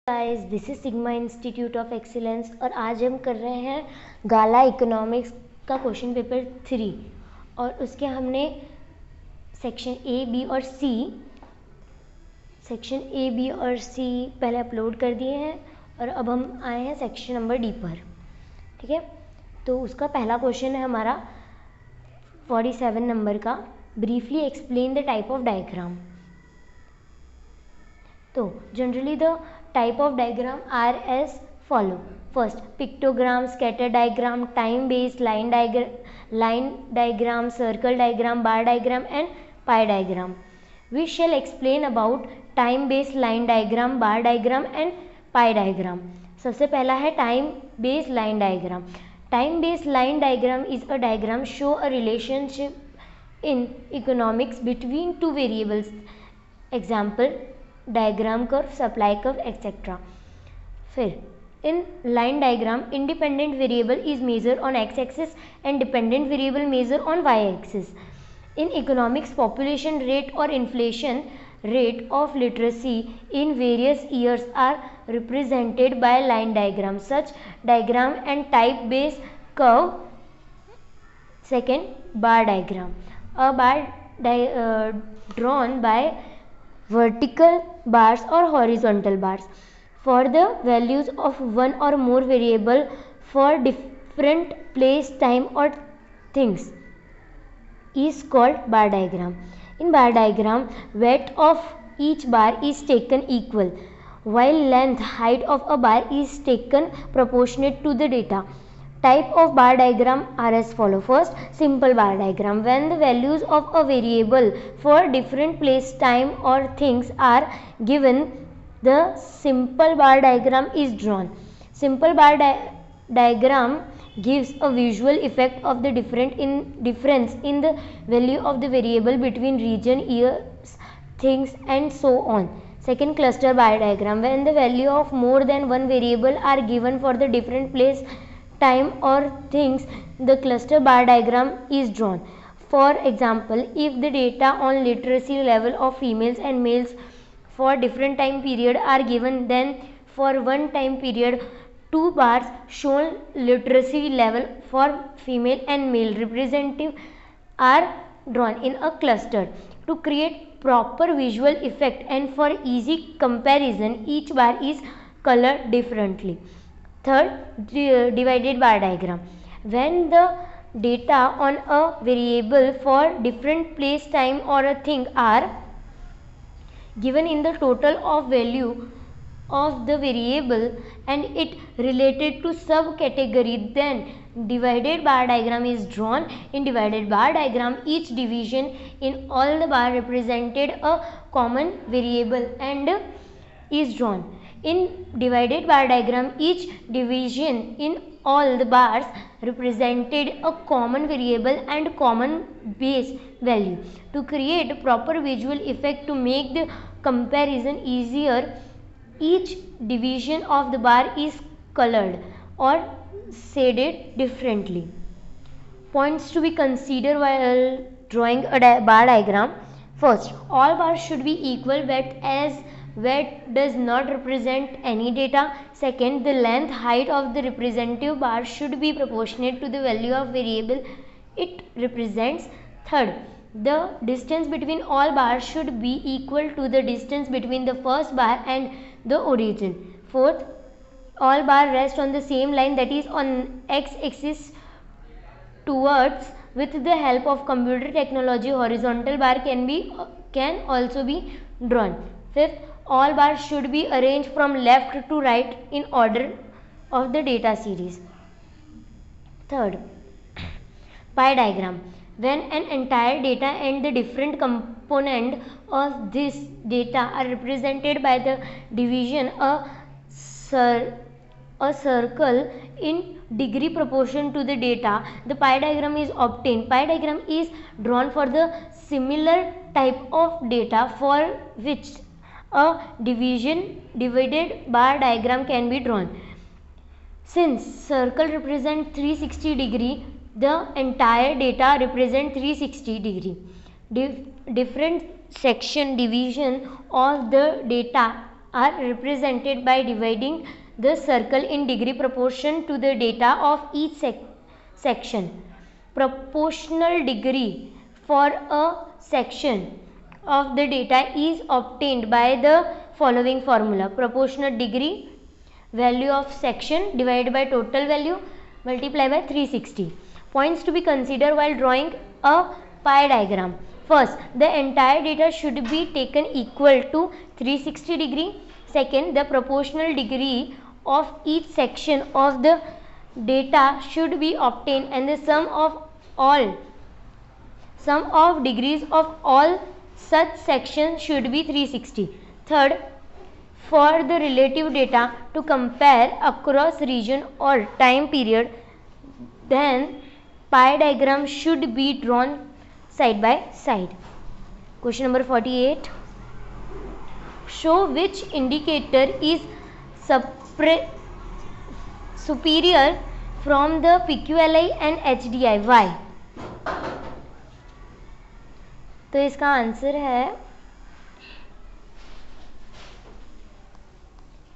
Guys, this is sigma institute of excellence और आज हम कर रहे हैं गाला इकोनॉमिक्स का क्वेश्चन पेपर 3 और उसके हमने सेक्शन ए बी और सी पहले अपलोड कर दिए हैं और अब हम आए हैं सेक्शन नंबर डी पर। ठीक है, तो उसका पहला क्वेश्चन है हमारा 47 नंबर का, briefly explain the type of diagram. तो generally the type of diagram are as follow. First, pictogram, scatter diagram, time based line diagram, circle diagram, bar diagram and pie diagram. We shall explain about time based line diagram, bar diagram and pie diagram. सबसे पहला है time based line diagram. Time based line diagram is a diagram show a relationship in economics between two variables. Example, diagram curve, supply curve etcetera. फिर in line diagram independent variable is measure on x axis and dependent variable measure on y axis. In economics population rate और inflation rate of literacy in various years are represented by line diagram. Such diagram and type base curve. Second, bar diagram, a bar drawn by vertical bars or horizontal bars for the values of one or more variable for different place, time or things is called bar diagram. In bar diagram, weight of each bar is taken equal, while length, height of a bar is taken proportionate to the data. Type of bar diagram are as follow. First, simple bar diagram. When the values of a variable for different place, time or things are given, the simple bar diagram is drawn. Simple bar diagram gives a visual effect of the difference in the value of the variable between region, years, things and so on. Second, cluster bar diagram. When the value of more than one variable are given for the different place, time or things, the cluster bar diagram is drawn. For example, if the data on literacy level of females and males for different time period are given, then for one time period, two bars shown literacy level for female and male representative are drawn in a cluster to create proper visual effect, and for easy comparison, each bar is colored differently. Third, divided bar diagram. When the data on a variable for different place, time or a thing are given in the total of value of the variable and it related to subcategory, then divided bar diagram is drawn. In divided bar diagram, each division in all the bar represented a common variable and is drawn. In divided bar diagram, each division in all the bars represented a common variable and common base value. To create proper visual effect to make the comparison easier, each division of the bar is colored or shaded differently. Points to be considered while drawing a bar diagram. First, all bars should be equal width as weight does not represent any data. Second, the length, height of the representative bar should be proportionate to the value of variable it represents. Third, the distance between all bars should be equal to the distance between the first bar and the origin. Fourth, all bars rest on the same line, that is on x-axis towards. With the help of computer technology, horizontal bar can also be drawn. Fifth, all bars should be arranged from left to right in order of the data series. Third, pie diagram. When an entire data and the different component of this data are represented by the division a circle in degree proportion to the data, the pie diagram is obtained. Pie diagram is drawn for the similar type of data for which a divided bar diagram can be drawn. Since circle represents 360 degree, the entire data represents 360 degree. Different section division of the data are represented by dividing the circle in degree proportion to the data of each section. Proportional degree for a section of the data is obtained by the following formula. Proportional degree, value of section divided by total value multiplied by 360. Points to be considered while drawing a pie diagram. First, the entire data should be taken equal to 360 degree. Second, the proportional degree of each section of the data should be obtained and the sum of degrees of all such sections should be 360. Third, for the relative data to compare across region or time period, then pie diagram should be drawn side by side. Question number 48. Show which indicator is superior from the PQLI and HDI. Why? तो इसका answer है,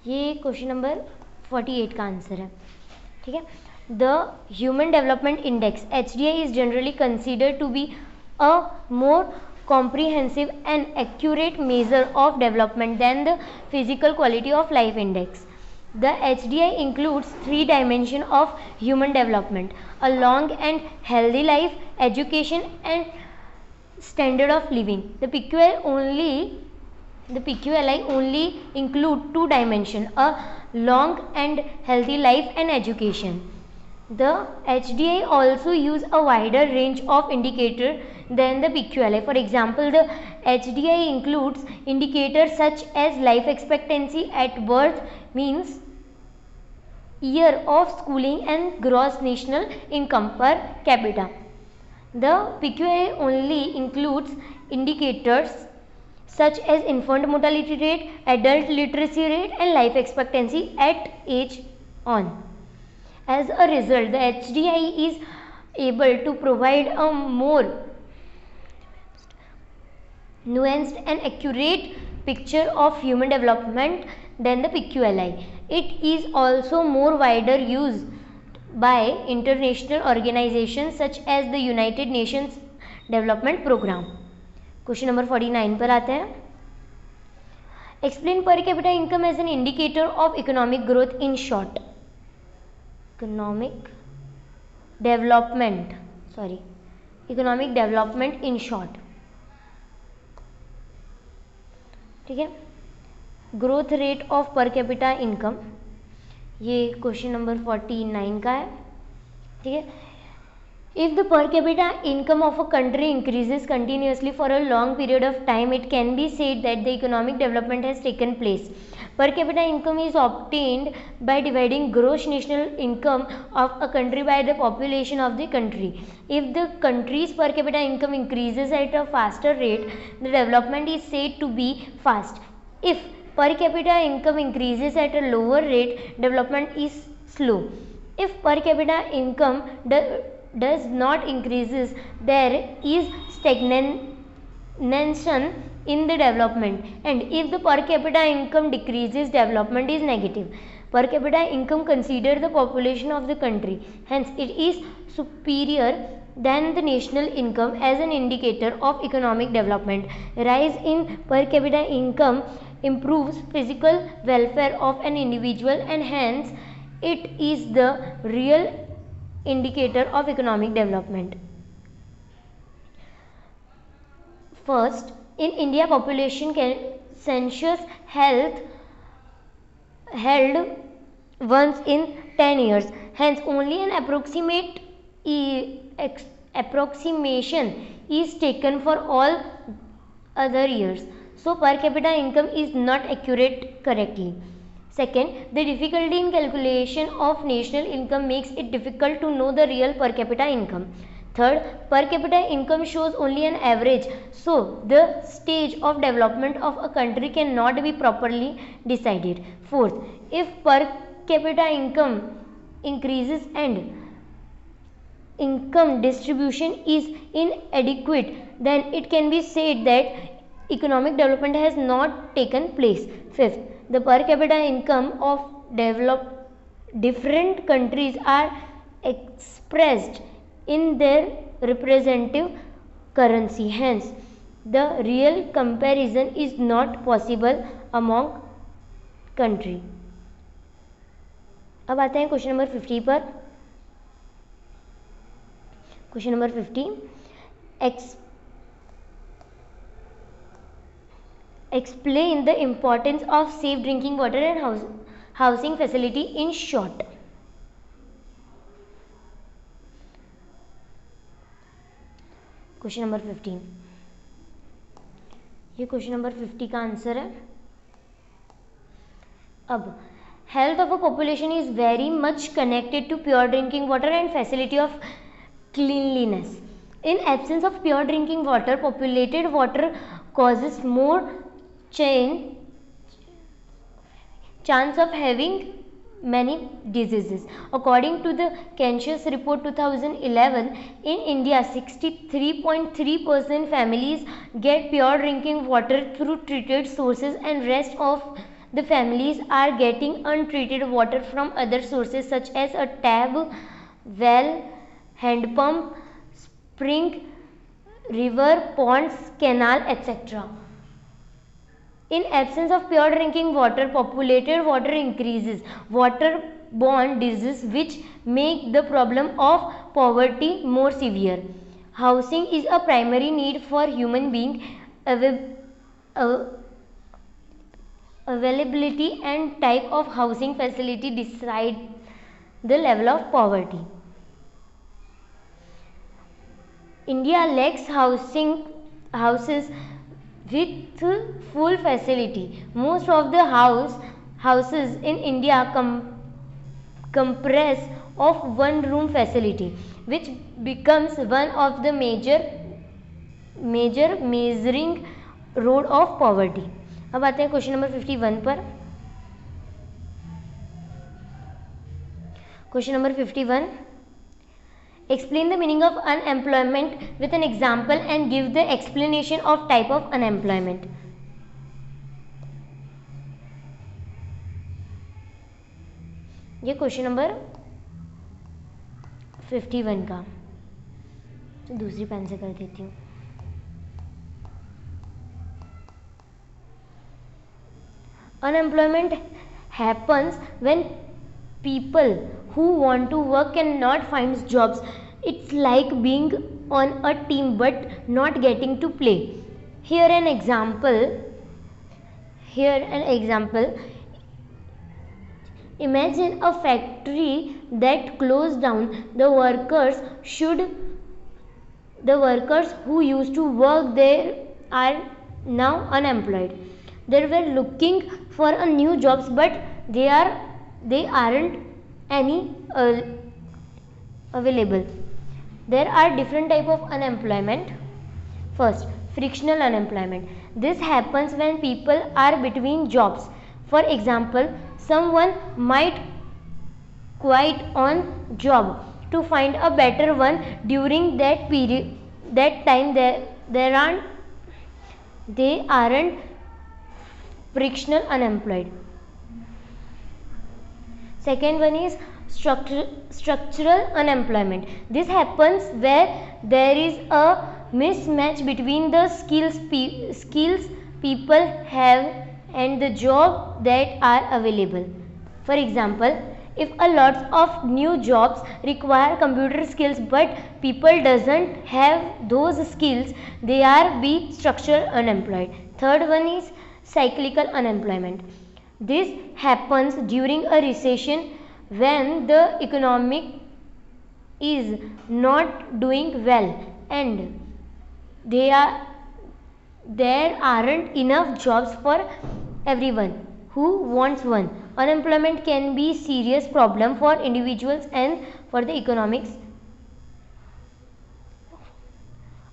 ये question number 48 का answer है. ठीक है. The Human Development Index HDI is generally considered to be a more comprehensive and accurate measure of development than the physical quality of life index. The HDI includes 3 dimensions of human development: a long and healthy life, education, and standard of living. The PQLI only include 2 dimensions: a long and healthy life and education. The HDI also use a wider range of indicators than the PQLI. For example, the HDI includes indicators such as life expectancy at birth, means year of schooling, and gross national income per capita. The PQLI only includes indicators such as infant mortality rate, adult literacy rate, and life expectancy at age on. As a result, the HDI is able to provide a more nuanced and accurate picture of human development than the PQLI. It is also more wider used by international organizations such as the United Nations Development Program. Question number 49 पर आते हैं. Explain per capita income as an indicator of economic growth in short. Economic development in short. ठीक है. Growth rate of per capita income, ये question number 49 का है. ठीक है. If the per capita income of a country increases continuously for a long period of time, it can be said that the economic development has taken place. Per capita income is obtained by dividing gross national income of a country by the population of the country. If the country's per capita income increases at a faster rate, the development is said to be fast. If per capita income increases at a lower rate, development is slow. If per capita income does not increases, there is stagnation in the development, and if the per capita income decreases, development is negative. Per capita income considers the population of the country, hence it is superior than the national income as an indicator of economic development. Rise in per capita income improves physical welfare of an individual, and hence it is the real indicator of economic development. First, in India, population census held once in 10 years. Hence, only an approximation is taken for all other years. So, per capita income is not accurate correctly. Second, the difficulty in calculation of national income makes it difficult to know the real per capita income. Third, per capita income shows only an average, so the stage of development of a country cannot be properly decided. Fourth, if per capita income increases and income distribution is inadequate, then it can be said that economic development has not taken place. Fifth, The per capita income of developed different countries are expressed in their representative currency. Hence, the real comparison is not possible among country. अब आते हैं question number 50 पर. Question number 50, explain the importance of safe drinking water and housing facility in short. Question number 15, ये question number 50 का answer है. अब health of a population is very much connected to pure drinking water and facility of cleanliness. In absence of pure drinking water, populated water causes more chance of having many diseases. According to the Census Report 2011, in India 63.3% families get pure drinking water through treated sources, and rest of the families are getting untreated water from other sources such as a tap, well, hand pump, spring, river, ponds, canal, etc. In absence of pure drinking water, populated water increases waterborne disease which make the problem of poverty more severe. Housing is a primary need for human being. Availability and type of housing facility decide the level of poverty. India lacks houses with full facility. Most of the houses in India comprise of one room facility, which becomes one of the major measuring road of poverty. अब आते हैं question number 51 पर. Question number 51, explain the meaning of unemployment with an example and give the explanation of type of unemployment. ये question number 51 का तो दूसरी pen से कर देती हूँ. Unemployment happens when people who want to work cannot find jobs. It's like being on a team but not getting to play. Here an example. Imagine a factory that closed down. The workers who used to work there are now unemployed. They were looking for a new jobs, but they aren't any available. There are different type of unemployment. First, frictional unemployment. This happens when people are between jobs. For example, someone might quit on job to find a better one. During that time they aren't frictional unemployed. Second one is structural unemployment. This happens where there is a mismatch between the skills people have and the job that are available. For example, if a lot of new jobs require computer skills but people doesn't have those skills, they are be structural unemployed. Third one is cyclical unemployment. This happens during a recession when the economy is not doing well and there aren't enough jobs for everyone who wants one. Unemployment can be serious problem for individuals and for the economics.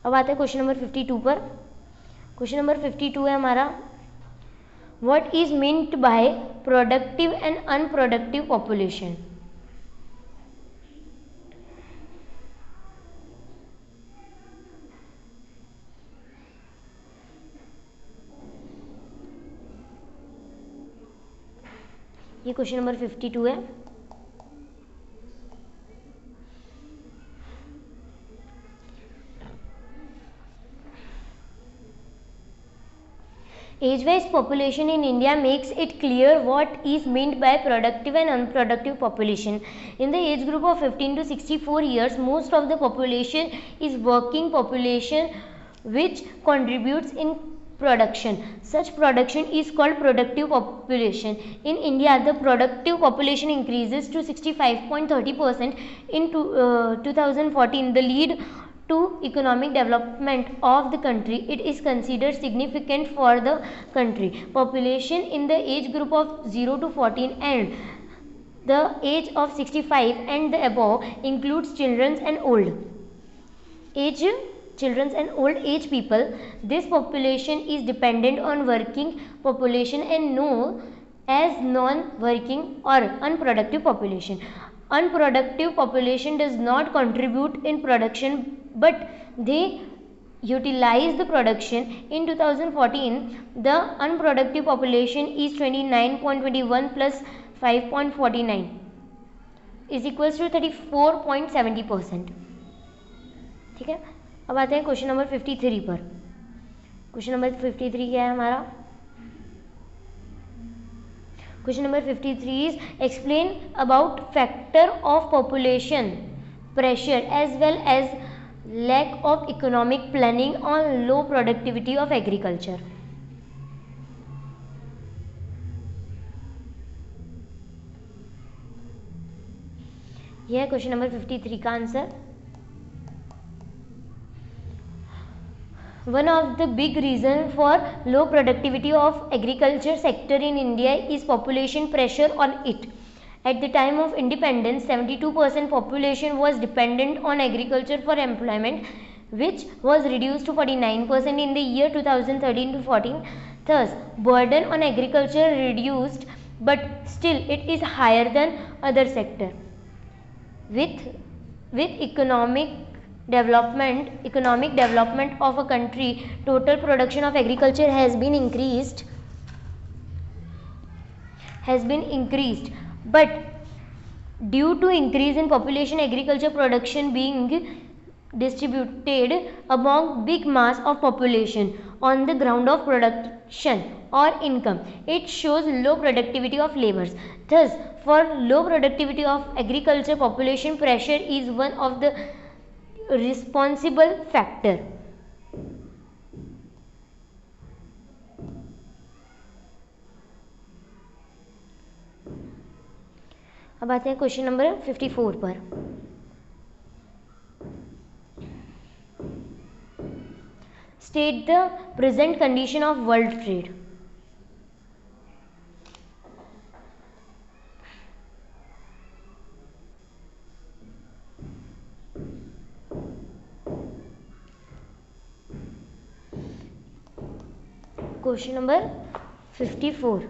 अब आते हैं question number 52 पर. Question number 52 है हमारा, what is meant by productive and unproductive population? ये question number 52 है। Age-wise population in India makes it clear what is meant by productive and unproductive population. In the age group of 15 to 64 years, most of the population is working population which contributes in production. Such production is called productive population. In India, the productive population increases to 65.30% in 2014. The lead to economic development of the country. It is considered significant for the country. Population in the age group of 0 to 14 and the age of 65 and the above includes children and old age people. This population is dependent on working population and known as non-working or unproductive population. Unproductive population does not contribute in production, but they utilize the production. In 2014, the unproductive population is 29.21 plus 5.49 is equals to 34.70%. ठीक है, अब आते हैं question number 53 पर। Question number 53 क्या है हमारा? Question number 53 is explain about factor of population pressure as well as lack of economic planning on low productivity of agriculture. यह है क्वेश्चन नंबर 53 का answer. One of the big reasons for low productivity of agriculture sector in India is population pressure on it. At the time of independence, 72% population was dependent on agriculture for employment, which was reduced to 49% in the year 2013 to 14. Thus, burden on agriculture reduced, but still it is higher than other sector. With economic development of a country, total production of agriculture has been increased, but due to increase in population, agriculture production being distributed among big mass of population on the ground of production or income, it shows low productivity of labors. Thus, for low productivity of agriculture, population pressure is one of the responsible factor. अब आते हैं question number 54 पर। State the present condition of world trade. Question number 54.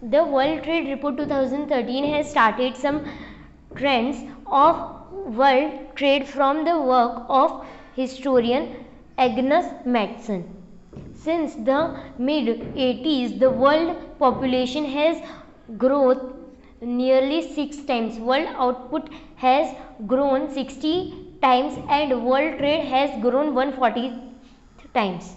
The World Trade Report 2013 has started some trends of world trade from the work of historian Agnes Matson. Since the mid-80s, the world population has grown nearly 6 times. World output has grown 60 times and world trade has grown 140 times.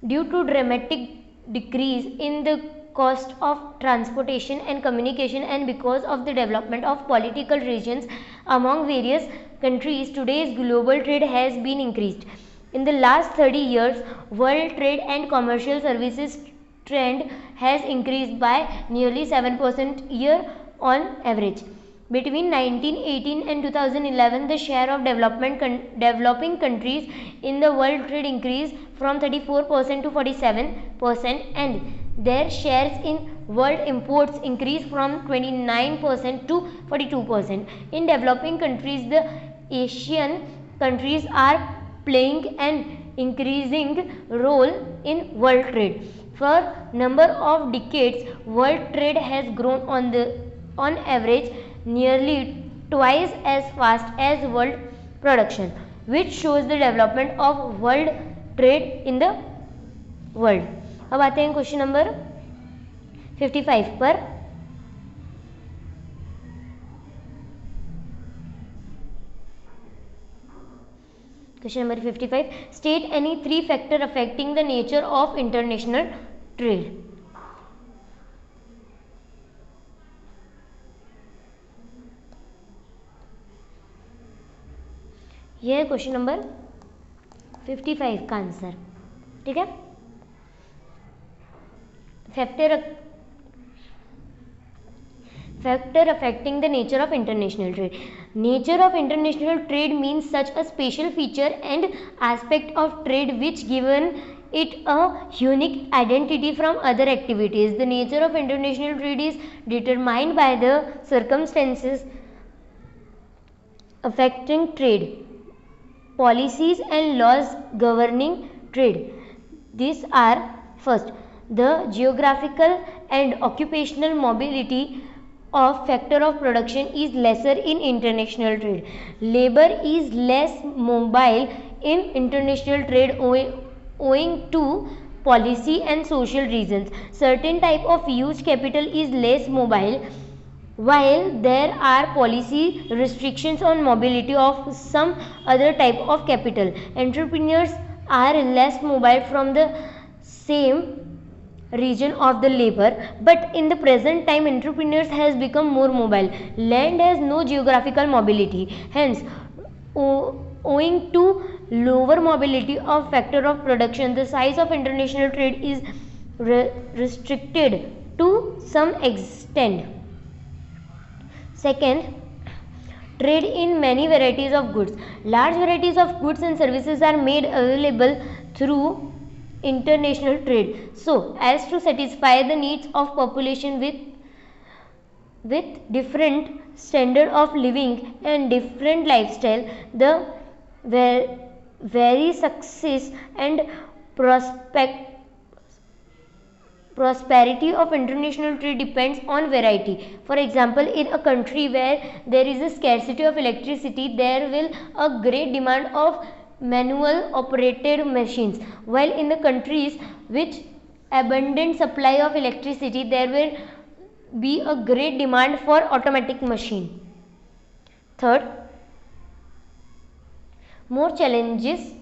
Due to dramatic decrease in the cost of transportation and communication and because of the development of political regions among various countries, today's global trade has been increased. In the last 30 years, world trade and commercial services trend has increased by nearly 7% year on average. Between 1918 and 2011, the share of developing countries in the world trade increased from 34% to 47%, and their shares in world imports increased from 29% to 42%. In developing countries, the Asian countries are playing an increasing role in world trade. For number of decades, world trade has grown on average nearly twice as fast as world production, which shows the development of world trade in the world. अब आते हैं question number 55 पर। Question number 55, state any 3 factor affecting the nature of international trade. यह है question number 55 का answer. ठीक है, factor affecting the nature of international trade. Nature of international trade means such a special feature and aspect of trade which given it a unique identity from other activities. The nature of international trade is determined by the circumstances affecting trade, policies and laws governing trade. These are: first, the geographical and occupational mobility of factor of production is lesser in international trade. Labor is less mobile in international trade owing to policy and social reasons. Certain type of used capital is less mobile, while there are policy restrictions on mobility of some other type of capital. Entrepreneurs are less mobile from the same region of the labor, but in the present time entrepreneurs has become more mobile. Land has no geographical mobility, hence owing to lower mobility of factor of production, the size of international trade is restricted to some extent. Second, trade in many varieties of goods. Large varieties of goods and services are made available through international trade so as to satisfy the needs of population with different standard of living and different lifestyle. The very success and prosperity of international trade depends on variety. For example, in a country where there is a scarcity of electricity, there will a great demand of manual operated machines, while in the countries which abundant supply of electricity, there will be a great demand for automatic machine. Third, more challenges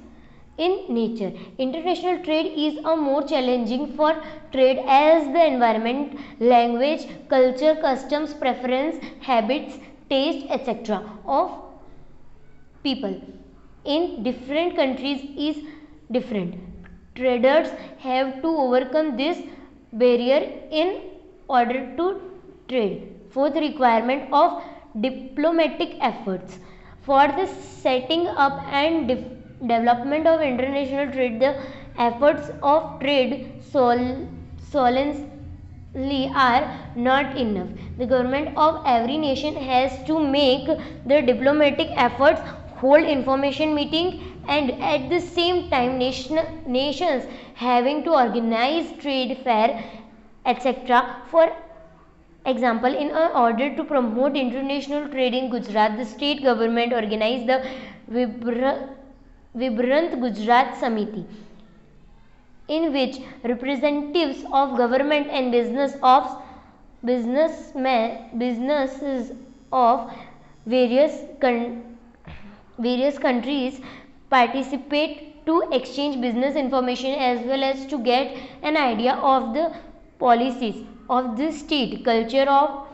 in nature. International trade is a more challenging for trade as the environment, language, culture, customs, preference, habits, taste, etc. of people in different countries is different. Traders have to overcome this barrier in order to trade. Fourth, requirement of diplomatic efforts. For the setting up and development of international trade, the efforts of trade solely are not enough. The government of every nation has to make the diplomatic efforts, hold information meeting, and at the same time nations having to organize trade fair, etc. For example, in order to promote international trade in Gujarat, the state government organized the Vibrant Gujarat Samiti, in which representatives of government and businesses of various countries participate to exchange business information as well as to get an idea of the policies of the state, culture of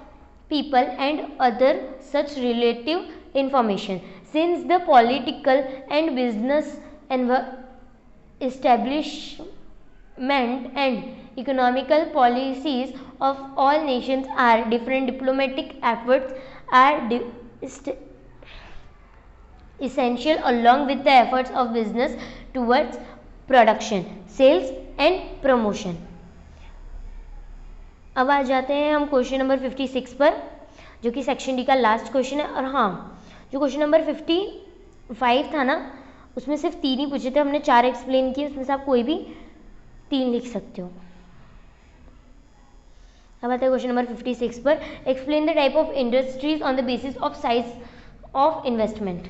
people and other such relative information. Since the political and business establishment and economical policies of all nations are different, diplomatic efforts are essential along with the efforts of business towards production, sales and promotion. अब आ जाते हैं हम question number 56 पर, जो कि section D का last question है। और हाँ, जो क्वेश्चन नंबर 55 था ना, उसमें सिर्फ 3 ही पूछे थे, हमने 4 एक्सप्लेन किए, उसमें से आप कोई भी 3 लिख सकते हो। अब आते हैं क्वेश्चन नंबर 56 पर, explain the type of industries on the basis of size of investment.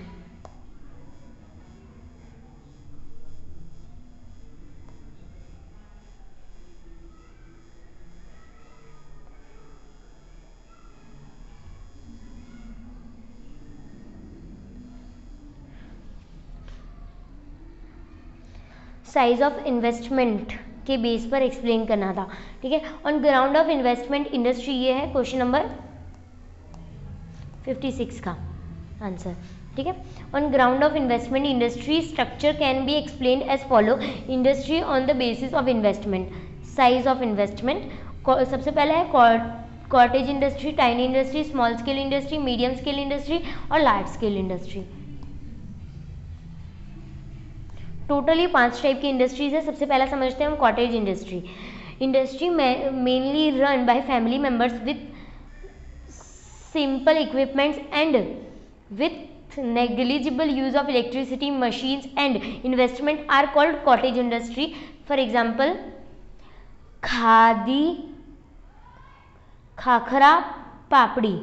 Size of investment के बेस पर एक्सप्लेन करना था, ठीक है। On ground of investment industry, ये है क्वेश्चन नंबर 56 का आंसर, ठीक है। On ground of investment industry structure can be explain as follow, industry on the basis of investment, size of investment, सबसे पहला है cottage industry, tiny industry, small scale industry, medium scale industry और large scale industry. Totally 5 type की industries है। सबसे पहला समझते हैं हम cottage industry. Industry mainly run by family members with simple equipments and with negligible use of electricity, machines and investment are called cottage industry. For example khadi, khakhra, papdi,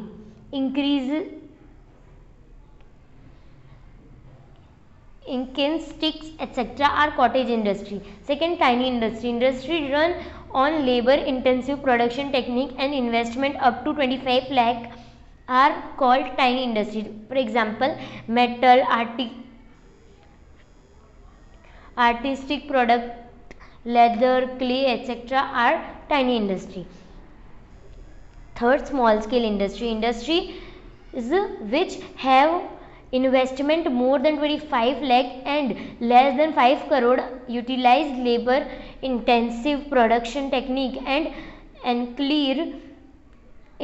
Incan sticks etc. are cottage industry. Second, tiny industry. Industry run on labor intensive production technique and investment up to 25 lakh are called tiny industry. For example, metal, artistic product, leather, clay etc. are tiny industry. Third, small scale industry. Industries which have investment more than 25 lakh and less than 5 crore utilize labor intensive production technique and clear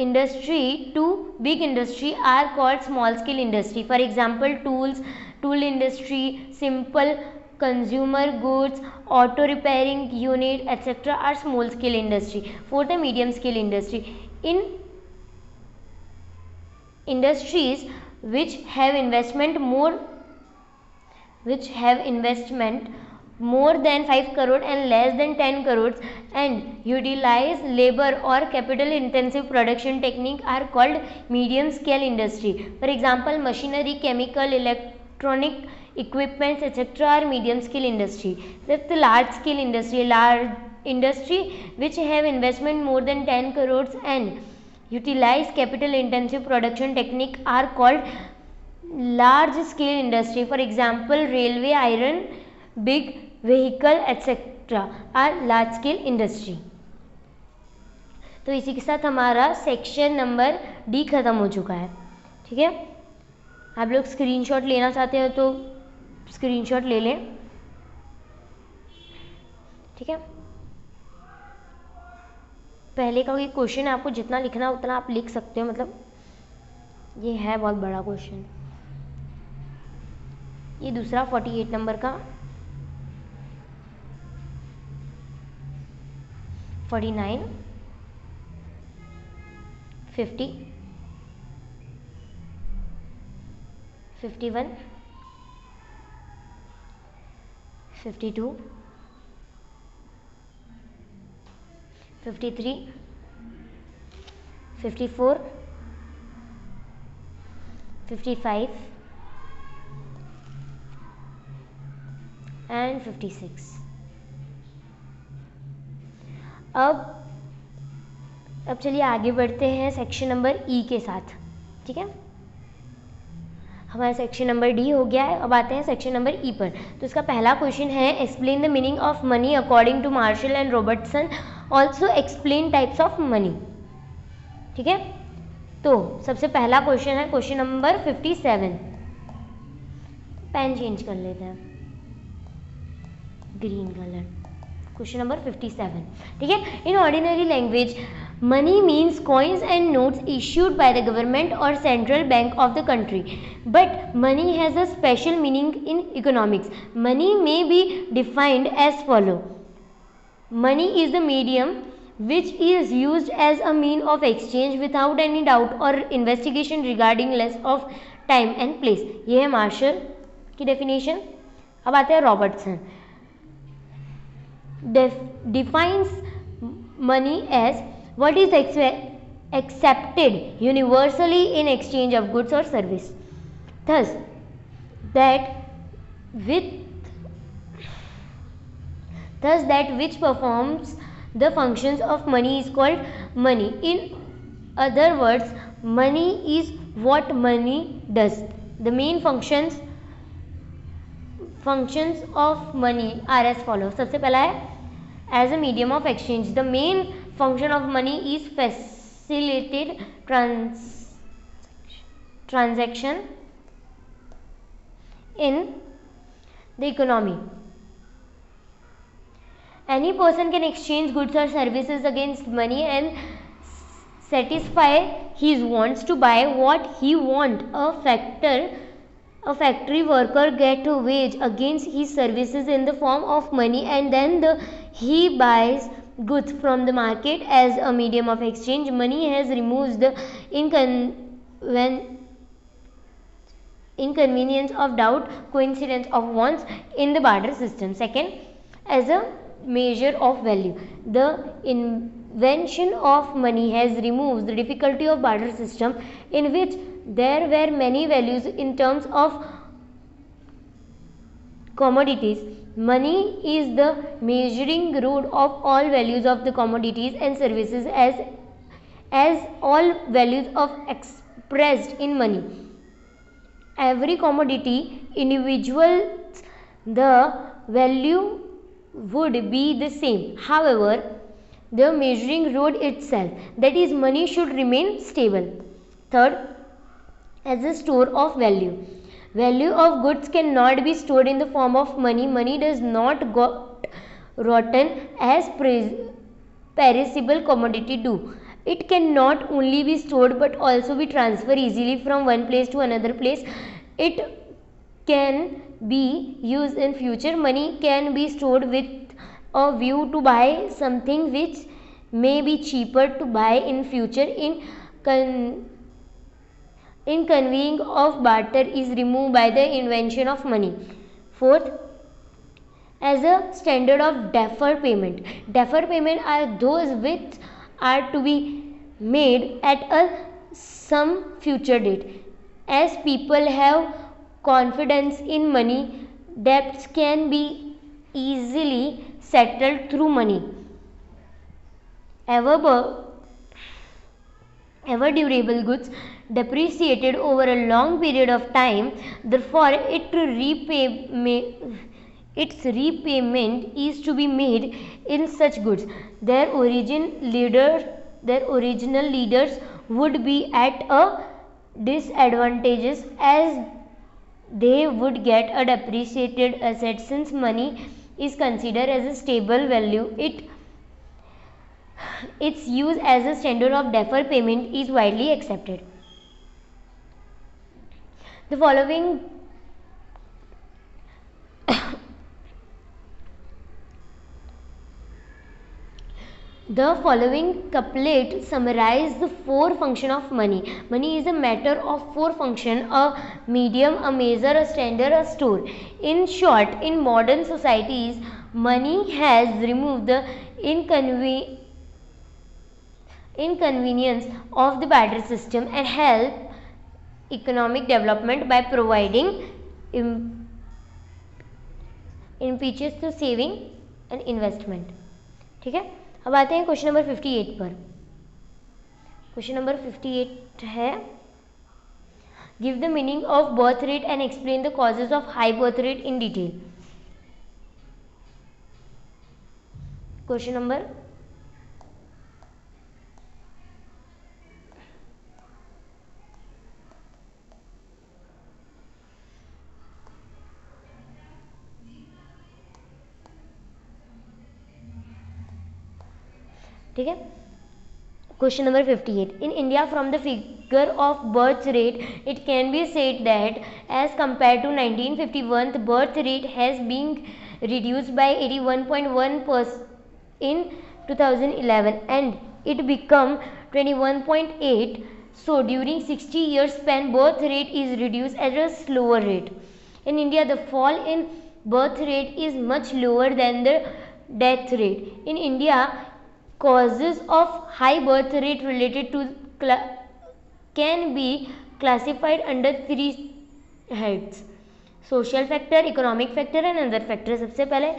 industry to big industry are called small scale industry. For example, tool industry, simple consumer goods, auto repairing unit etc. are small scale industry. Fourth, the medium scale industry. In industries which have investment more than 5 crore and less than 10 crores and utilize labor or capital intensive production technique are called medium scale industry. For example, machinery, chemical, electronic equipments etc. are medium scale industry. Fifth, large scale industry. Large industry which have investment more than 10 crores and utilize capital intensive production technique are called large scale industry. For example, railway, iron, big vehicle etc. are large scale industry. तो इसी के साथ हमारा section number D खत्म हो चुका है, ठीक है। आप लोग स्क्रीनशॉट लेना चाहते हो तो स्क्रीनशॉट ले लें, ठीक है। पहले का कोई क्वेश्चन है, आपको जितना लिखना उतना आप लिख सकते हो, मतलब ये है बहुत बड़ा क्वेश्चन। ये दूसरा 48 नंबर का 49, 50, 51, 52, 53, 54, 55 and 56। अब चलिए आगे बढ़ते हैं सेक्शन नंबर ई के साथ, ठीक है। हमारा सेक्शन नंबर डी हो गया है, अब आते हैं सेक्शन नंबर ई पर। तो इसका पहला क्वेश्चन है, explain the meaning of money according to Marshall and Robertson, also explain types of money, ठीक है। तो सबसे पहला क्वेश्चन है क्वेश्चन नंबर 57। पेन चेंज कर लेते हैं, ग्रीन कलर। क्वेश्चन नंबर 57, ठीक है। In ordinary language money means coins and notes issued by the government or central bank of the country, but money has a special meaning in economics. Money may be defined as follow. Money is the medium which is used as a mean of exchange without any doubt or investigation regarding less of time and place. ये है martial की definition. अब आते हैं Robertson. Defines money as what is accepted universally in exchange of goods or service. Thus, that which performs the functions of money is called money. In other words, money is what money does. The main functions functions of money are as follows. सबसे पहला है as a medium of exchange. The main function of money is facilitate transaction in the economy. Any person can exchange goods or services against money and satisfy his wants to buy what he want. A factory worker get a wage against his services in the form of money, and then he buys goods from the market as a medium of exchange. Money has removed the inconvenience of doubt, coincidence of wants in the barter system. Second, as a measure of value, the invention of money has removed the difficulty of barter system, in which there were many values in terms of commodities. Money is the measuring rod of all values of the commodities and services, as all values of expressed in money. Every commodity individuals, the value would be the same. However, the measuring rod itself, that is money, should remain stable. Third, as a store of value. Value of goods cannot be stored in the form of money. Money does not got rotten as perishable commodity do. It cannot only be stored but also be transferred easily from one place to another place. It can be used in future. Money can be stored with a view to buy something which may be cheaper to buy in future. Inconvenience of barter is removed by the invention of money. Fourth, as a standard of deferred payment. Deferred payment are those which are to be made at some future date. As people have confidence in money, debts can be easily settled through money. Ever durable goods depreciated over a long period of time, therefore its repayment is to be made in such goods. Their original leaders would be at a disadvantage, as they would get a depreciated asset. Since money is considered as a stable value, its use as a standard of deferred payment is widely accepted. The following couplet summarize the four functions of money. Money is a matter of four functions: a medium, a measure, a standard, a store. In short, in modern societies, money has removed the inconvenience of the barter system and help economic development by providing impetus to saving and investment. ठीक है, अब आते हैं question number 58 पर. Question number 58 है, give the meaning of birth rate and explain the causes of high birth rate in detail. Question number ठीक है. Question number 58. In India from the figure of birth rate it can be said that as compare to 1951 the birth rate has been reduced by 81.1% in 2011 and it become 21.8. So during 60 years span, birth rate is reduced at a slower rate. In India, the fall in birth rate is much lower than the death rate. In India, causes of high birth rate related to can be classified under three heads: social factor, economic factor and other factor. सबसे पहले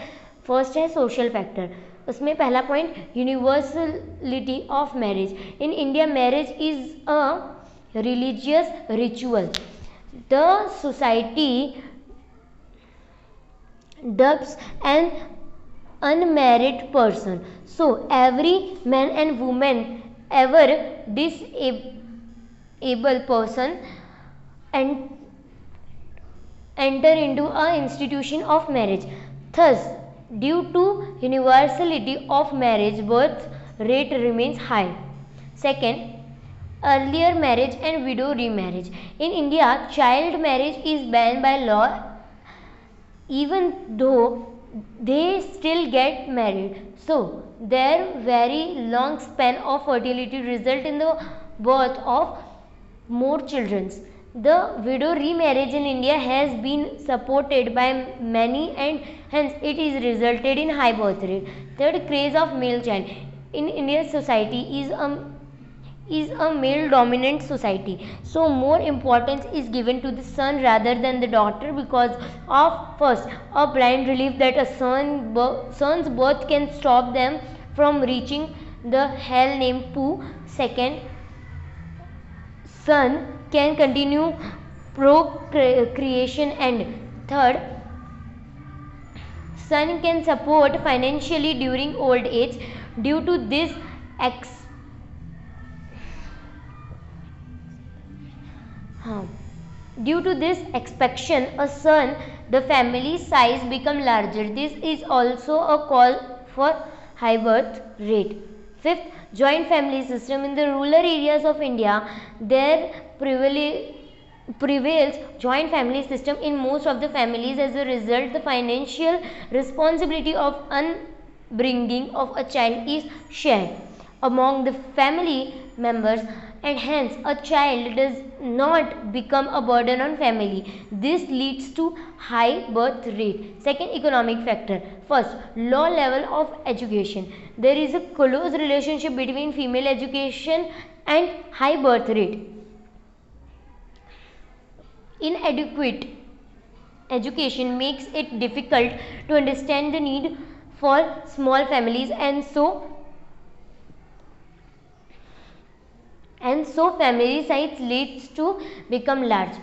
first है social factor. उसमें पहला point universality of marriage. In India marriage is a religious ritual. The society dubs an unmarried person. So every man and woman ever disabled person and enter into a institution of marriage. Thus, due to universality of marriage, birth rate remains high. Second, earlier marriage and widow remarriage. In India, child marriage is banned by law, even though they still get married. So, their very long span of fertility result in the birth of more children. The widow remarriage in India has been supported by many and hence it is resulted in high birth rate. Third, craze of male child. In Indian society is a male dominant society, so more importance is given to the son rather than the daughter because of first a blind belief that a son's birth can stop them from reaching the hell named poo. Second, son can continue procreation, and third, son can support financially during old age. Due to this Due to this expectation, a son, the family size become larger. This is also a cause for high birth rate. Fifth, joint family system. In the rural areas of India, there prevails joint family system in most of the families. As a result, the financial responsibility of upbringing of a child is shared among the family members, and hence a child does not become a burden on family. This leads to high birth rate. Second, economic factor. First, low level of education. There is a close relationship between female education and high birth rate. Inadequate education makes it difficult to understand the need for small families, and so family size leads to become large.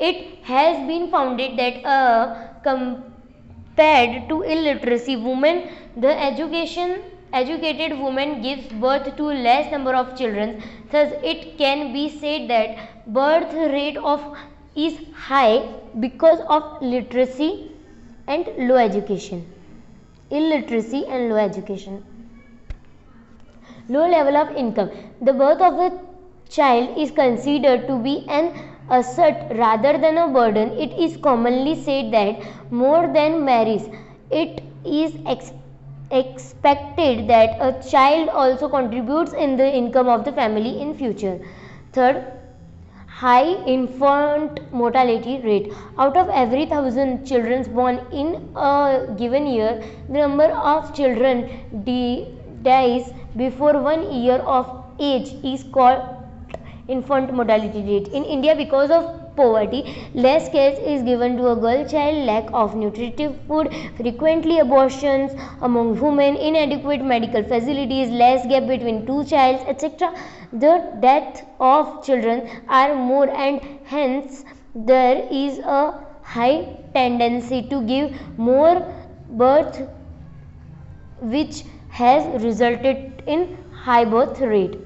It has been founded that compared to illiteracy women, the educated woman gives birth to less number of children. Thus, it can be said that birth rate is high because of literacy and low education. Illiteracy and low education. Low level of income. The birth of a child is considered to be an asset rather than a burden. It is commonly said that more than marries, it is expected that a child also contributes in the income of the family in future. Third, high infant mortality rate. Out of every 1,000 children born in a given year, the number of children dies before 1 year of age is called infant mortality rate. In India, because of poverty, less care is given to a girl child, lack of nutritive food, frequently abortions among women, inadequate medical facilities, less gap between two childs, etc. The death of children are more, and hence there is a high tendency to give more birth, which has resulted in high birth rate.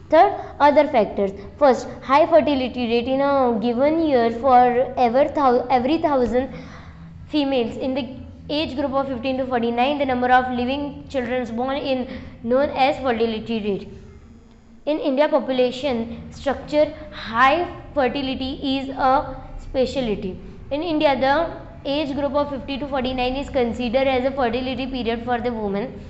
Third, other factors. First, high fertility rate. In a given year, for every 1,000 females in the age group of 15 to 49, the number of living children born in known as fertility rate. In India population structure, high fertility is a specialty. In India, the age group of 50 to 49 is considered as a fertility period for the woman.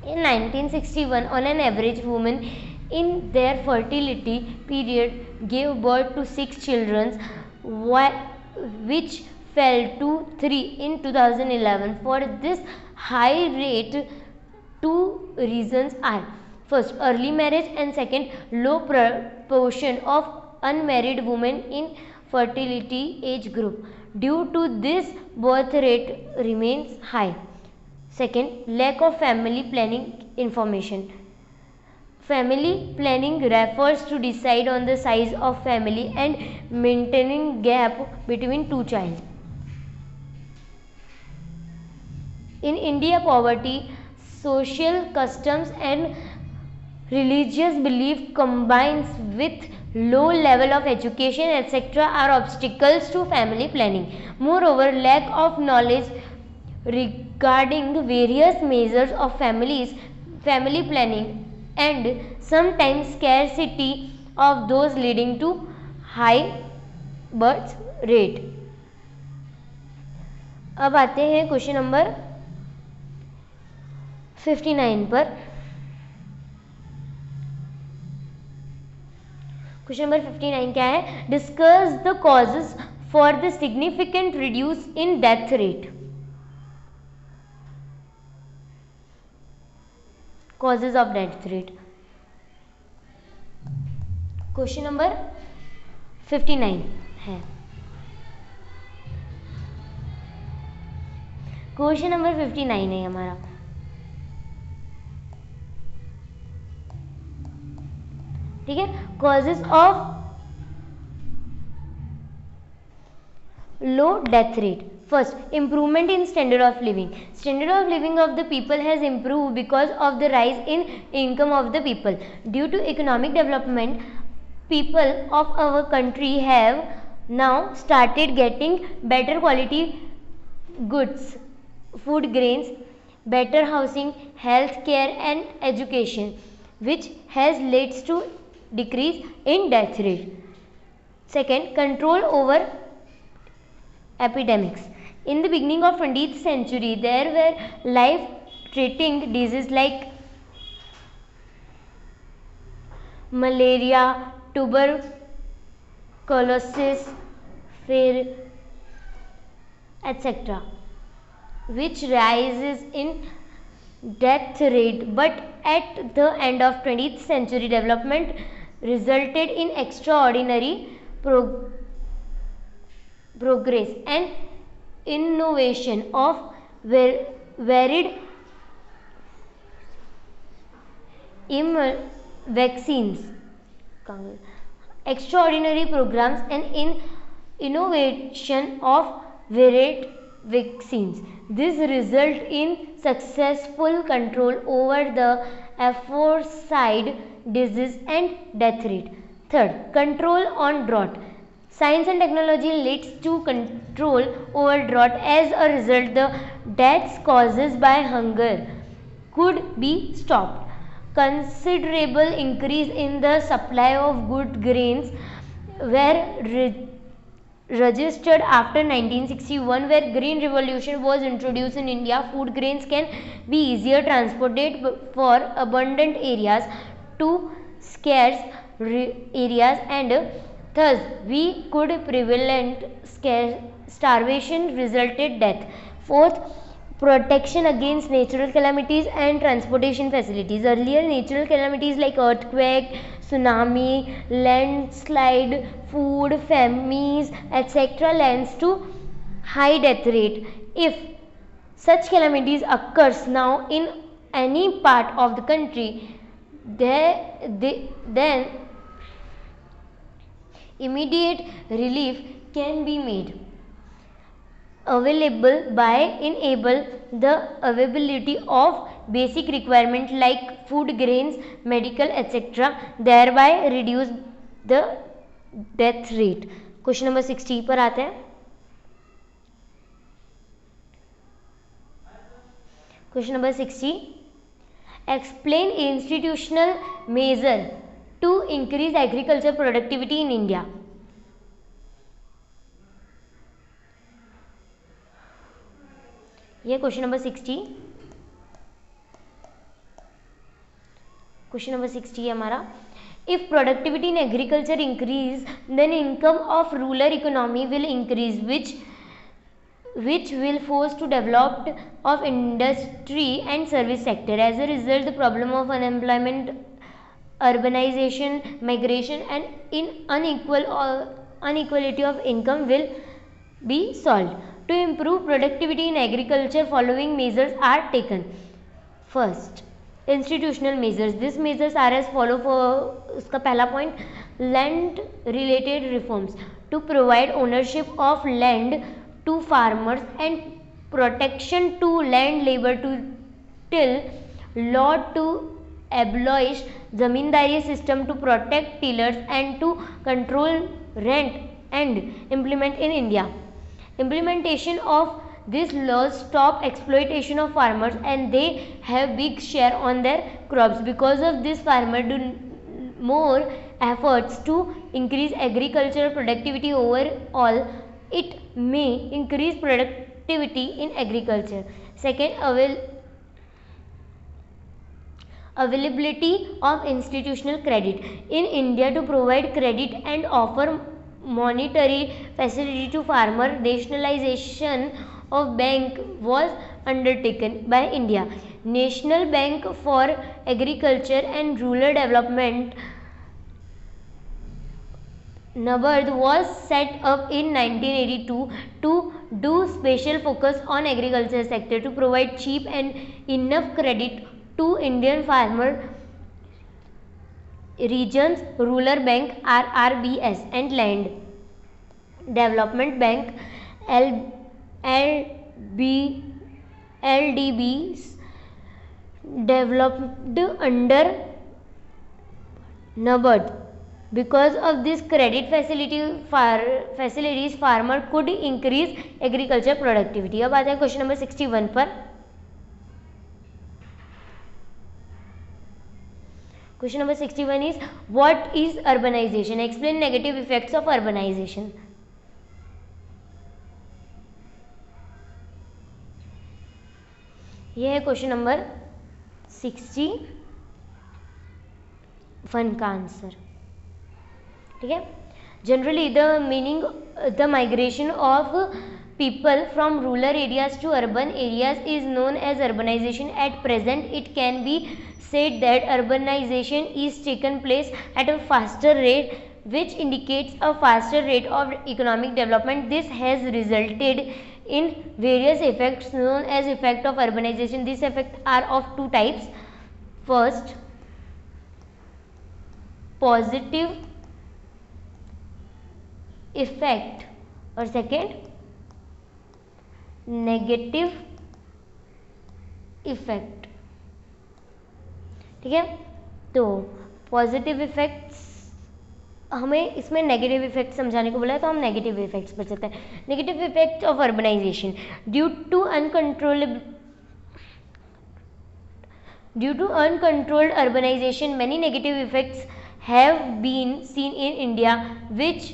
In 1961, on an average, women in their fertility period gave birth to 6 children, which fell to 3 in 2011. For this high rate, two reasons are: first, early marriage, and second, low proportion of unmarried women in fertility age group. Due to this, birth rate remains high. Second, lack of family planning information. Family planning refers to decide on the size of family and maintaining gap between two children. In India, poverty, social customs and religious belief combines with low level of education etc. are obstacles to family planning. Moreover, lack of knowledge regarding various measures of family planning and sometimes scarcity of those leading to high birth rate. अब आते हैं question number 59 पर. Question number 59 क्या है? Discuss the causes for the significant reduce in death rate. Causes of death rate. Question number 59 है. Question number 59 है हमारा. ठीक है. Causes of low death rate. First, improvement in standard of living. Standard of living of the people has improved because of the rise in income of the people. Due to economic development, people of our country have now started getting better quality goods, food grains, better housing, health care and education, which has led to decrease in death rate. Second, control over epidemics. In the beginning of 20th century, there were life-threatening diseases like malaria, tuberculosis, fear, etc., which rises in death rate. But at the end of 20th century, development resulted in extraordinary progress and innovation of varied vaccines, extraordinary programs and innovation of varied vaccines. This result in successful control over the aforesaid disease and death rate. Third, control on drought. Science and technology leads to control over drought. As a result, the deaths caused by hunger could be stopped. Considerable increase in the supply of good grains were registered after 1961, where green revolution was introduced in India. Food grains can be easier transported for abundant areas to scarce areas, and thus we could prevent starvation resulted death. Fourth, protection against natural calamities and transportation facilities. Earlier natural calamities like earthquake, tsunami, landslide, food, famines, etc. leads to high death rate. If such calamities occurs now in any part of the country, then immediate relief can be made available by enable the availability of basic requirement like food grains, medical etc., thereby reduce the death rate. Question number 60 पर आते हैं. Question number 60, explain institutional measure to increase agriculture productivity in India. ये question number 60. Question number 60 है हमारा. If productivity in agriculture increase, then income of rural economy will increase, which will force to development of industry and service sector. As a result, the problem of unemployment, urbanization, migration and inequality of income will be solved. To improve productivity in agriculture, following measures are taken. First, institutional measures. These measures are as follow. For उसका पहला point, land related reforms to provide ownership of land to farmers and protection to land labor to till, law to abolish zamindari system to protect tillers and to control rent and implement in India. Implementation of these laws stop exploitation of farmers and they have big share on their crops. Because of this, farmers do more efforts to increase agricultural productivity overall. It may increase productivity in agriculture. Second, availability of institutional credit. In India, to provide credit and offer monetary facility to farmer, nationalization of bank was undertaken by India. National Bank for Agriculture and Rural Development, NABARD, was set up in 1982 to do special focus on agriculture sector to provide cheap and enough credit to Indian farmer. Regions Rural Bank RRBS and Land Development Bank LB LDBs developed under NABARD. Because of this credit facilities, farmer could increase agriculture productivity. अब आते हैं question number 61 पर. Question number 61 is, what is urbanization? Explain negative effects of urbanization. यह है question number 61 का answer. ठीक है. Generally, the meaning, the migration of people from rural areas to urban areas is known as urbanization. At present, it can be said that urbanization is taken place at a faster rate, which indicates a faster rate of economic development. This has resulted in various effects known as effect of urbanization. These effects are of two types. First, positive effect, और second, negative effect. ठीक है. तो positive effects, हमें इसमें negative effect समझाने को बोला है तो हम नेगेटिव इफेक्ट्स पर चलते हैं. Negative effect of urbanisation. Due to uncontrolled urbanisation, many negative effects have been seen in India, which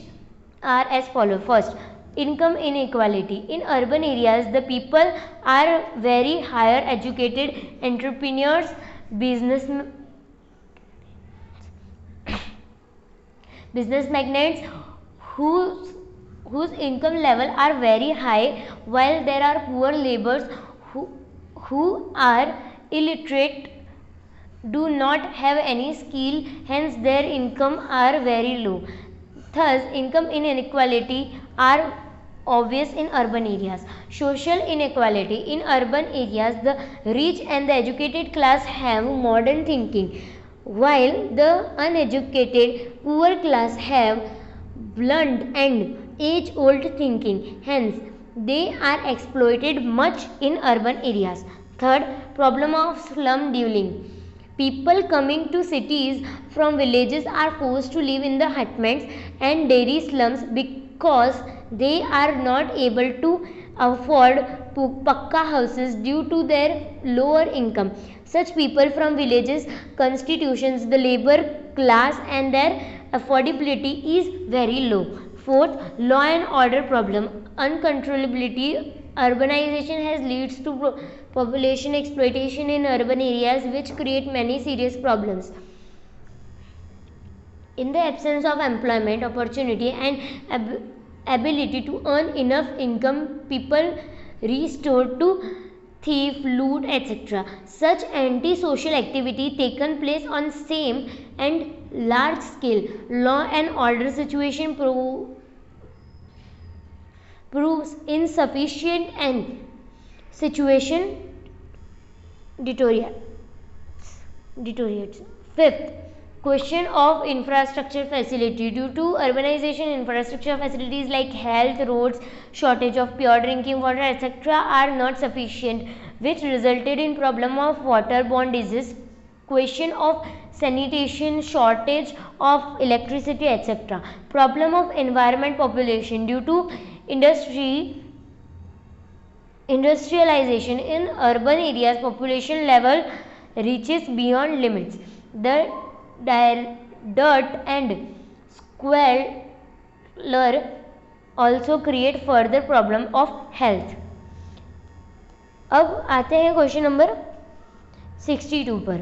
are as follows. First, income inequality. In urban areas, the people are very higher educated entrepreneurs, business magnates whose income level are very high, while there are poor laborers who are illiterate, do not have any skill, hence their income are very low. Thus, income inequality are obvious in urban areas. Social inequality. In urban areas, the rich and the educated class have modern thinking, while the uneducated poor class have blunt and age-old thinking. Hence, they are exploited much in urban areas. Third, problem of slum dwelling. People coming to cities from villages are forced to live in the hutments and dairy slums because they are not able to afford pakka houses due to their lower income. Such people from villages constitutions the labor class and their affordability is very low. Fourth, law and order problem. Uncontrollability. Urbanization has leads to population exploitation in urban areas, which create many serious problems. In the absence of employment opportunity and ability to earn enough income, people resort to thief, loot, etc. Such anti-social activity taken place on same and large scale. Law and order situation proves insufficient and situation deteriorates. Fifth, Question of infrastructure facility. Due to urbanization, infrastructure facilities like health, roads, shortage of pure drinking water, etc. are not sufficient, which resulted in problem of waterborne disease. Question of sanitation, shortage of electricity, etc. Problem of environment, population. Due to industrialization in urban areas, population level reaches beyond limits. The dirt and squalor also create further problem of health. अब आते हैं question number 62 पर.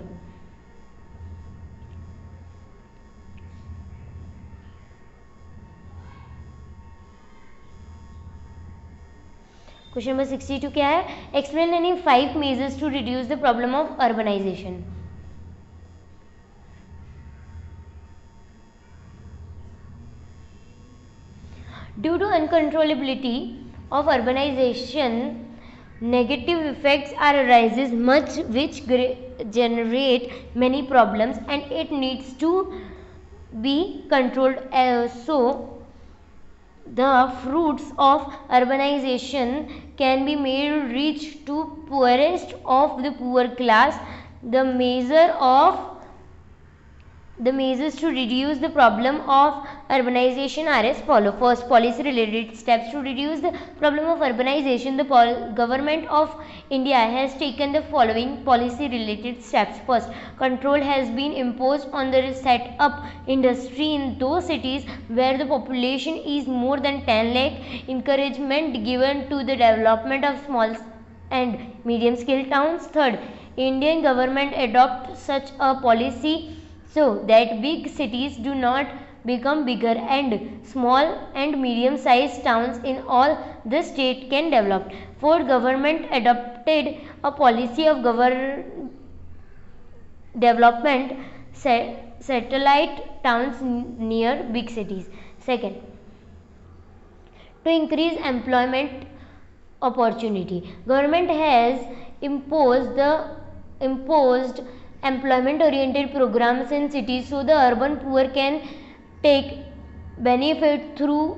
Question number 62 क्या है? Explain any 5 measures to reduce the problem of urbanisation. Due to uncontrollability of urbanization, negative effects are arises much which generate many problems and it needs to be controlled. So the fruits of urbanization can be made reach to poorest of the poor class. The measures to reduce the problem of urbanization are as follow. First, policy related steps to reduce the problem of urbanization. The government of India has taken the following policy related steps. First, control has been imposed on the set up industry in those cities where the population is more than 10 lakh. Encouragement given to the development of small and medium scale towns. Third, Indian government adopt such a policy so that big cities do not become bigger and small and medium sized towns in all the state can develop. Fourth, government adopted a policy of development satellite towns near big cities. Second, to increase employment opportunity, government has imposed employment oriented programs in cities so the urban poor can take benefit through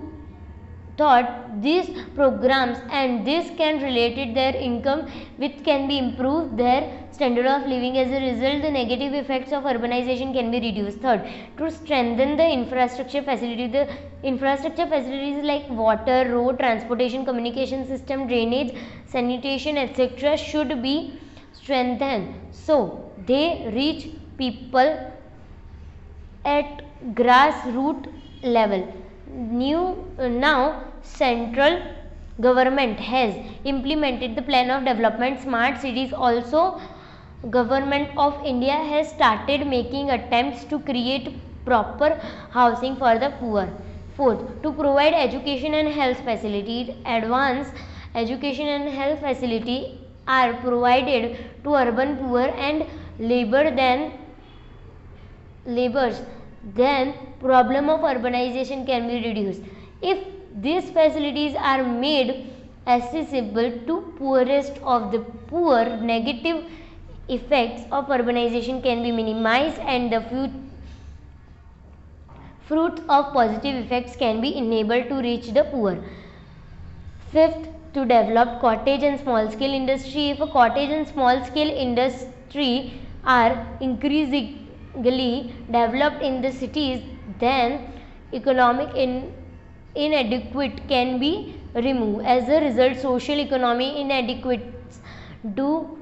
these programs and this can relate their income which can be improved their standard of living. As a result, the negative effects of urbanization can be reduced. Third, to strengthen the infrastructure facilities like water, road, transportation, communication system, drainage, sanitation, etc. should be strengthened so they reach people at grassroots level. Now central government has implemented the plan of development smart cities. Also, government of India has started making attempts to create proper housing for the poor. Fourth, to provide education and health facilities. Advanced education and health facility are provided to urban poor and laborers, then problem of urbanization can be reduced. If these facilities are made accessible to poorest of the poor, negative effects of urbanization can be minimized and the fruits of positive effects can be enabled to reach the poor. Fifth, to develop cottage and small scale industry. If a cottage and small scale industry are increasingly developed in the cities, then economic inadequate can be removed. As a result, social economy inadequacies due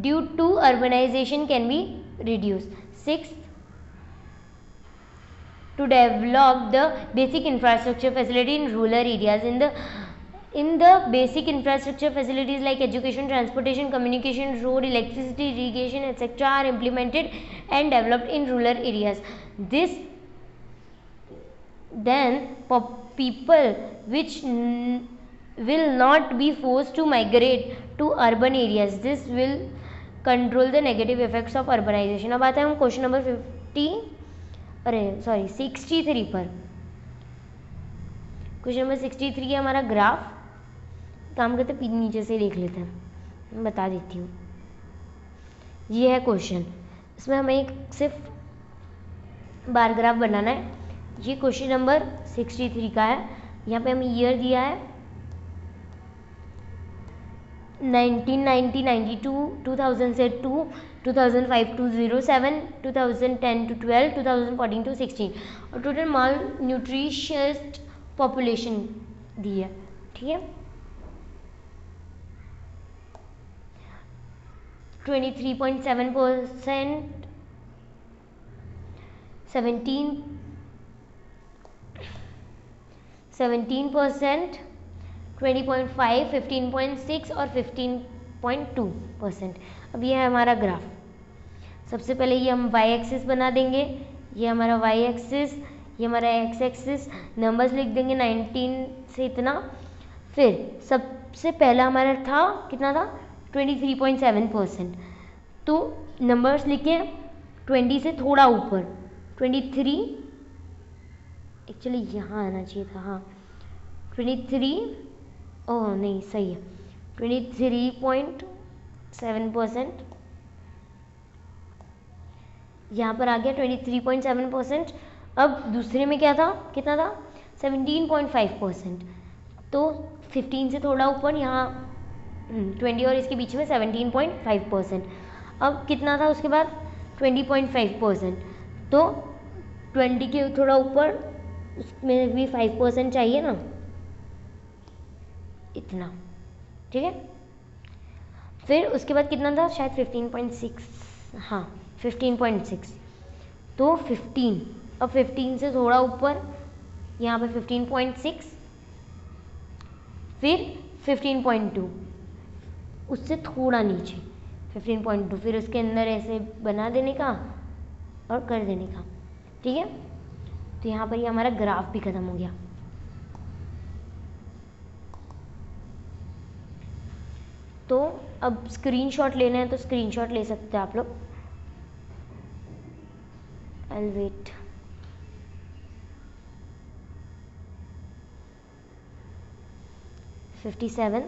to urbanization can be reduced. Sixth, to develop the basic infrastructure facility in rural areas. In the basic infrastructure facilities like education, transportation, communication, road, electricity, irrigation, etc. are implemented and developed in rural areas. This then people which will not be forced to migrate to urban areas. This will control the negative effects of urbanization. अब आते हैं हम question number 63 पर. Question number 63 है हमारा graph. काम करते नीचे से देख लेते हैं, मैं बता देती हूँ. ये है क्वेश्चन. इसमें हमें सिर्फ बार ग्राफ बनाना है। ये क्वेश्चन नंबर 63 का है। यहाँ पे हमें ईयर दिया है 1990 92, 2000 से 2, 2005 to 07, 2010 to 12, 2014 to 16 और टोटल माल न्यूट्रिशियस पॉपुलेशन दी है। ठीक है, 23.7%, 17%, 20.5, 15.6 और 15.2%। अब ये है हमारा ग्राफ। सबसे पहले ये हम वाई एक्सिस बना देंगे, ये हमारा वाई एक्सिस, ये हमारा एक्स एक्सिस, नंबर्स लिख देंगे 19 से इतना। फिर सबसे पहला हमारा था कितना था 23.7%, तो नंबर्स लिखे 20 से थोड़ा ऊपर 23, एक्चुअली यहाँ आना चाहिए था, हाँ 23, ओह नहीं सही है 23.7%, यहाँ पर आ गया 23.7%। अब दूसरे में क्या था, कितना था 17.5%, तो 15 से थोड़ा ऊपर यहाँ 20 और इसके बीच में 17.5%। अब कितना था उसके बाद 20.5%, तो 20 के थोड़ा ऊपर उसमें भी 5% चाहिए ना, इतना। ठीक है, फिर उसके बाद कितना था शायद 15.6, हाँ 15.6, तो 15, अब 15 से थोड़ा ऊपर यहाँ पे 15.6, फिर 15.2, उससे थोड़ा नीचे 15.2, फिर उसके अंदर ऐसे बना देने का और कर देने का। ठीक है, तो यहाँ पर ये हमारा ग्राफ भी खत्म हो गया। तो अब स्क्रीनशॉट लेना है तो स्क्रीनशॉट ले सकते हैं आप लोग। I'll wait. $57,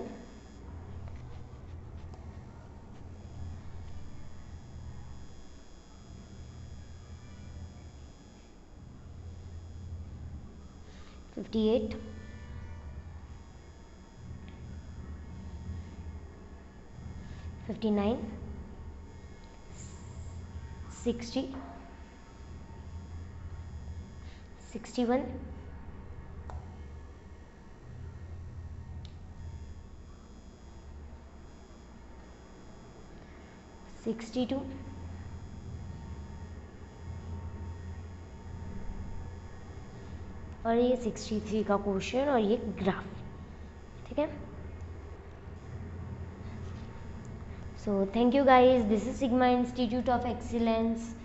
$58, 59, 60, 61, 62, और ये 63 का क्वेश्चन और ये ग्राफ। ठीक है, so thank you guys, this is sigma institute of excellence.